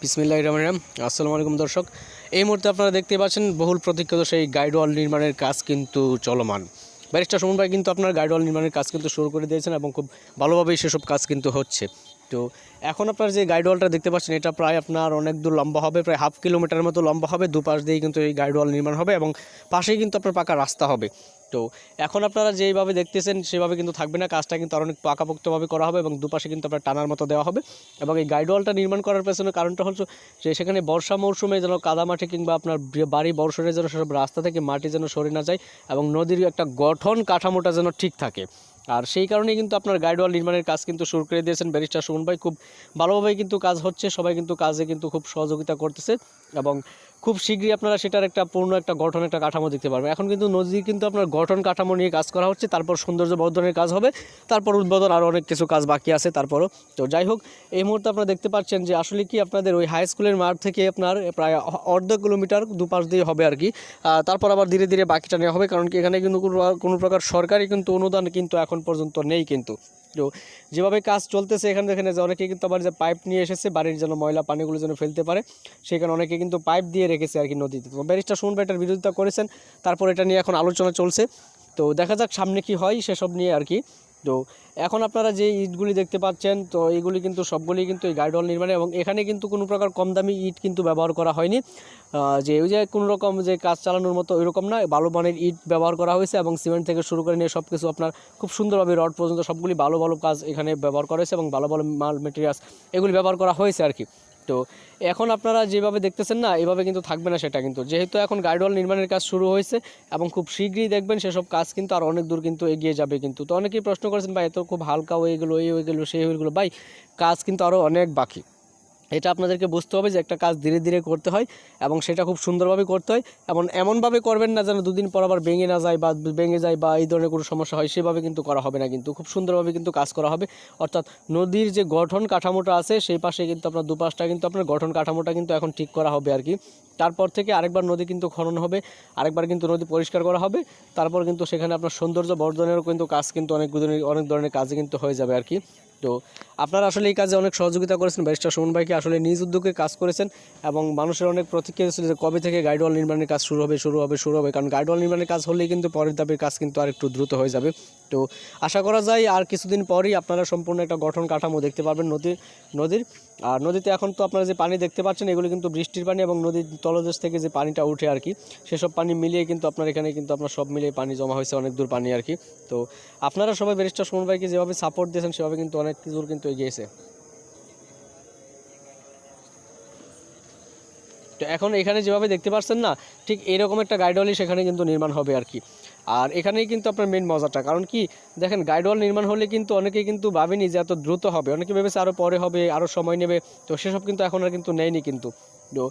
বিসমিল্লাহির রহমানির রহিম। আসসালামু আলাইকুম দর্শক, এই মুহূর্তে আপনারা দেখতে পাচ্ছেন বহুল প্রতীক্ষিত সেই গাইডওয়াল নির্মাণের কাজ কিন্তু চলমান। ব্যারিস্টার সুমন ভাই কিন্তু আপনার গাইডওয়াল নির্মাণের কাজ কিন্তু শুরু করে দিয়েছেন এবং খুব ভালোভাবেই সেসব কাজ কিন্তু হচ্ছে। তো এখন আপনার যে গাইডওয়ালটা দেখতে পাচ্ছেন এটা প্রায় আপনার অনেক দূর লম্বা হবে, প্রায় হাফ কিলোমিটারের মতো লম্বা হবে। দুপাশ দিয়েই কিন্তু এই গাইডওয়াল নির্মাণ হবে এবং পাশেই কিন্তু আপনার পাকা রাস্তা হবে। তো এখন আপনারা যেইভাবে দেখতেছেন সেভাবে কিন্তু থাকবে না, কাজটা কিন্তু আরও অনেক পাকাপোক্তভাবে করা হবে এবং দুপাশে কিন্তু আপনার টানার মতো দেওয়া হবে। এবং এই গাইডওয়ালটা নির্মাণ করার পেছনে কারণটা হচ্ছে যে সেখানে বর্ষা মৌসুমে যেন কাদামাটি কিংবা আপনার বাড়ি বর্ষণে যেন সেসব রাস্তা থেকে মাটি যেন সরে না যায় এবং নদীর একটা গঠন কাঠামোটা যেন ঠিক থাকে। আর সেই কারণেই কিন্তু আপনার গাইডওয়াল নির্মাণের কাজ কিন্তু শুরু করে দিয়েছেন ব্যারিস্টার সুমন ভাই। খুব ভালোভাবেই কিন্তু কাজ হচ্ছে, সবাই কিন্তু কাজে কিন্তু খুব সহযোগিতা করতেছে এবং খুব শীঘ্রই আপনারা সেটার একটা পূর্ণ একটা গঠন একটা কাঠামো দেখতে পারবেন। এখন কিন্তু নদী কিন্তু আপনার গঠন কাঠামো নিয়ে কাজ করা হচ্ছে, তারপর সৌন্দর্য বর্ধনের কাজ হবে, তারপর উদ্বোধন আরও অনেক কিছু কাজ বাকি আছে তারপরও। তো যাই হোক, এই মুহূর্তে আপনারা দেখতে পাচ্ছেন যে আসলে কি আপনাদের ওই হাই স্কুলের মাঠ থেকে আপনার প্রায় অর্ধ কিলোমিটার দুপাশ দিয়ে হবে আর কি। তারপর আবার ধীরে ধীরে বাকিটা নেওয়া হবে, কারণ কি এখানে কিন্তু কোনো প্রকার সরকারি কিন্তু অনুদান কিন্তু এখন পর্যন্ত নেই কিন্তু। তো যেভাবে কাজ চলতেছে এখানে দেখেন যে অনেকে কিন্তু আবার যে পাইপ নিয়ে এসেছে বাড়ির যেন ময়লা পানিগুলো যেন ফেলতে পারে, সেখানে অনেকে কিন্তু পাইপ দিয়ে রেখেছে আর কি নদীতে। তো ব্যারিস্টার সুমন ভাই এটার বিরোধিতা করেছেন, তারপর এটা নিয়ে এখন আলোচনা চলছে। তো দেখা যাক সামনে কি হয় সেসব নিয়ে আর কি। তো এখন আপনারা যে ইটগুলি দেখতে পাচ্ছেন তো এইগুলি কিন্তু সবগুলি কিন্তু এই গাইডওয়াল নির্মাণে, এবং এখানে কিন্তু কোনো প্রকার কম দামি ইট কিন্তু ব্যবহার করা হয়নি। যে ওই যে কোনো রকম যে কাজ চালানোর মতো ওইরকম না, ভালো মানের ইট ব্যবহার করা হয়েছে এবং সিমেন্ট থেকে শুরু করে নিয়ে সব কিছু আপনার খুব সুন্দরভাবে রড পর্যন্ত সবগুলি ভালো ভালো কাজ এখানে ব্যবহার করা হয়েছে এবং ভালো ভালো মাল মেটেরিয়ালস এগুলি ব্যবহার করা হয়েছে আর কি। তো এখন আপনারা যেভাবে দেখতেছেন না এভাবে কিন্তু থাকবে না সেটা কিন্তু, যেহেতু এখন গাইডওয়াল নির্মাণের কাজ শুরু হয়েছে এবং খুব শীঘ্রই দেখবেন সেসব কাজ কিন্তু আর অনেক দূর কিন্তু এগিয়ে যাবে কিন্তু। তো অনেকেই প্রশ্ন করেছেন ভাই এত খুব হালকা হয়ে গেলো, এই হয়ে গেলো, সেই হয়ে গেলো। ভাই কাজ কিন্তু আরও অনেক বাকি, এটা আপনাদেরকে বুঝতে হবে যে একটা কাজ ধীরে ধীরে করতে হয় এবং সেটা খুব সুন্দরভাবে করতে হয়। এমনভাবে করবেন না যেন দুদিন পর আবার ভেঙে না যায় বা ভেঙে যায় বা এই ধরনের কোনো সমস্যা হয়, সেভাবে কিন্তু করা হবে না কিন্তু। খুব সুন্দরভাবে কিন্তু কাজ করা হবে, অর্থাৎ নদীর যে গঠন কাঠামোটা আছে সেই পাশে কিন্তু আপনার দুপাশটা কিন্তু আপনার গঠন কাঠামোটা কিন্তু এখন ঠিক করা হবে আর কি। তারপর থেকে আরেকবার নদী কিন্তু খনন হবে, আরেকবার কিন্তু নদী পরিষ্কার করা হবে, তারপর কিন্তু সেখানে আপনার সৌন্দর্য বর্ধনেরও কিন্তু কাজ কিন্তু অনেক ধরনের কাজে কিন্তু হয়ে যাবে আর কি। তো আপনারা আসলে এই কাজে অনেক সহযোগিতা করেছেন, ব্যারিস্টার সুমন ভাইকে আসলে নিজ উদ্যোগে কাজ করেছেন এবং মানুষের অনেক প্রতিক্রিয়া ছিল যে কবে থেকে গাইডওয়াল নির্মাণের কাজ শুরু হবে, কারণ গাইডওয়াল নির্মাণের কাজ হলেই কিন্তু পরের ধাপের কাজ কিন্তু আর একটু দ্রুত হয়ে যাবে। তো আশা করা যায় আর কিছুদিন পরই আপনারা সম্পূর্ণ একটা গঠন কাঠামো দেখতে পারবেন নদীর। আর নদীতে এখন তো আপনারা যে পানি দেখতে পাচ্ছেন এগুলো কিন্তু বৃষ্টির পানি এবং নদীর তলদেশ থেকে যে পানিটা উঠে আর কি, সেসব পানি মিলিয়ে কিন্তু আপনার এখানে কিন্তু আপনার সব মিলিয়ে পানি জমা হয়েছে, অনেক দূর পানি আর কি। তো আপনারা সবাই ব্যারিস্টার সুমন ভাইকে যেভাবে সাপোর্ট দিয়েছেন সেভাবে কিন্তু অনেক দূর কিন্তু এগিয়েছে। তো এখন এখানে যেভাবে দেখতে পাচ্ছেন না, ঠিক এরকম একটা গাইডওয়ালই সেখানে কিন্তু নির্মাণ হবে আর কি। আর এখানেই কিন্তু আপনার মেন মজাটা, কারণ কি দেখেন গাইডওয়াল নির্মাণ হলে কিন্তু অনেকেই কিন্তু ভাবেনি যে এত দ্রুত হবে, অনেকে ভেবেছে আরও পরে হবে, আরও সময় নেবে। তো সেসব কিন্তু এখন আর কিন্তু নেয়নি কিন্তু। তো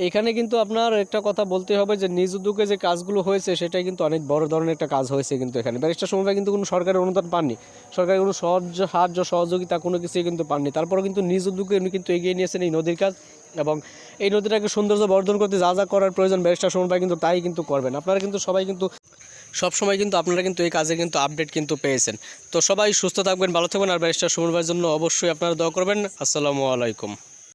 এখানে কিন্তু আপনার একটা কথা বলতে হবে যে নিজ উদ্যোগে যে কাজগুলো হয়েছে সেটাই কিন্তু অনেক বড় ধরনের একটা কাজ হয়েছে কিন্তু এখানে। ব্যারিস্টার সুমন ভাই কিন্তু কোনো সরকারের অনুদান পাননি, সরকারের কোনো সাহায্য সহযোগিতা কোনো কিছুই কিন্তু পাননি, তারপরেও কিন্তু নিজ উদ্যোগে উনি কিন্তু এগিয়ে নিয়েছেন এই নদীর কাজ এবং এই নদীটাকে সৌন্দর্য বর্ধন করতে যা যা করার প্রয়োজন ব্যারিস্টার সুমন ভাই কিন্তু তাই কিন্তু করবেন। আপনারা কিন্তু সবাই কিন্তু সবসময় কিন্তু আপনারা কিন্তু এই কাজে কিন্তু আপডেট কিন্তু পেয়েছেন। তো সবাই সুস্থ থাকবেন, ভালো থাকবেন, আর ব্যারিস্টার সুমন ভাইয়ের জন্য অবশ্যই আপনারা দোয়া করবেন। আসসালামু আলাইকুম।